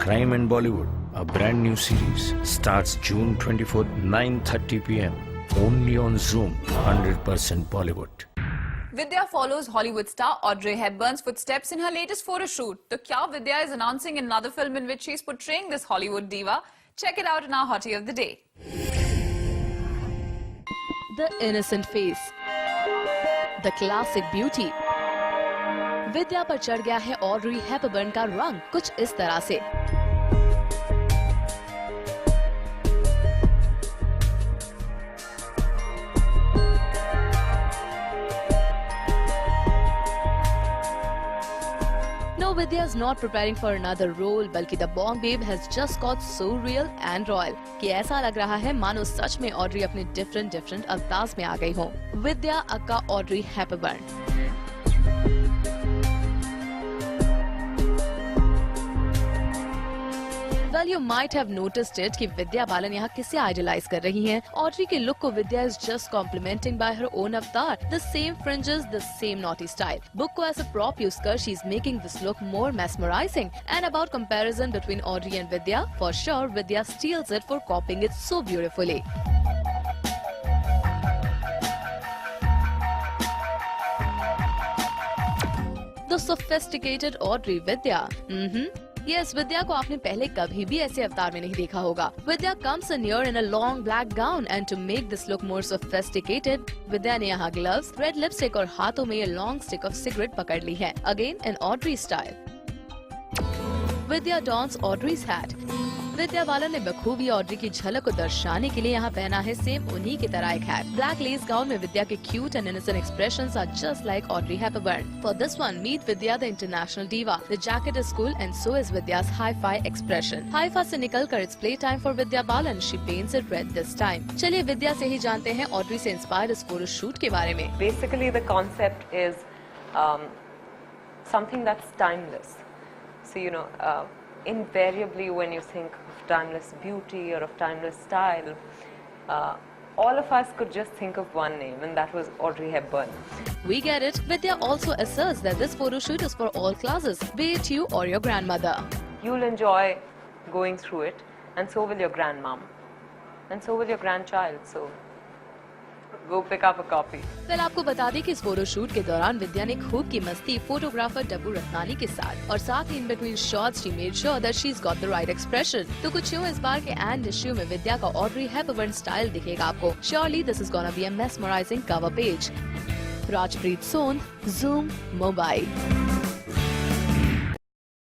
Crime and Bollywood, a brand new series, starts June 24th, 9:30 p.m. only on Zoom, 100% Bollywood. Vidya follows Hollywood star Audrey Hepburn's footsteps in her latest photo shoot. The Kya Vidya is announcing another film in which she's portraying this Hollywood diva. Check it out in our Hottie of the Day. The innocent face, the classic beauty. विद्या पर चढ़ गया है Audrey Hepburn का रंग कुछ इस तरह से। No, Vidya is not preparing for another role, बल्कि the Bong Babe has just got so real and royal कि ऐसा लग रहा है मानो सच में ऑड्री अपने डिफरेंट अंदाज में आ गई हो। विद्या अक्का Audrey Hepburn. Well, you might have noticed it कि विद्या बालन यहाँ किसे आइडलाइज कर रही हैं। ऑड्री के लुक को विद्या is just complimenting by her own avatar. The same fringes, the same naughty style. Book को as a prop यूज कर she is making this look more mesmerizing. And about comparison between Audrey and Vidya, for sure Vidya steals it for copying it so beautifully. The sophisticated Audrey Vidya. Yes, विद्या को आपने पहले कभी भी ऐसे अवतार में नहीं देखा होगा। विद्या comes in here in a long black gown and to make this look more sophisticated, विद्या ने यहाँ gloves, red lipstick और हाथों में ये long stick of cigarette पकड़ ली है। Again in Audrey style. Vidya dons Audrey's hat. Vidya Balan ने बखूबी ऑड्री की झलक को दर्शाने के लिए यहाँ पहना है सेम उन्हीं की तरह एक हैट। ब्लैक लेस गाउन में विद्या के cute and innocent expressions are just like Audrey Hepburn. For this one meet Vidya the international diva. The jacket is cool and so is Vidya's hi fi expression. Hi fi से निकलकर it's play time for Vidya Balan. She paints it red this time. चलिए विद्या से ही जानते हैं Audrey से inspired इस photo shoot के बारे में। Basically the concept is something that's timeless. So invariably when you think of timeless beauty or of timeless style, all of us could just think of one name, and that was Audrey Hepburn. We get it. Vidya also asserts that this photo shoot is for all classes, be it you or your grandmother. You'll enjoy going through it, and so will your grandmom, and so will your grandchild. So go pick up a copy. Well, आपको बता दें कि इस photo shoot के दौरान विद्या ने खूब की मस्ती फोटोग्राफर डब्बू रत्नानी के साथ और साथ ही in between shots she made sure that she has got the right expression. तो कुछ यूं इस बार के एंड इश्यू में विद्या का ऑड्री हेपबर्न स्टाइल दिखेगा आपको। Surely this is gonna be a mesmerising cover page. Rajpreet Sone, Zoom, Mobile।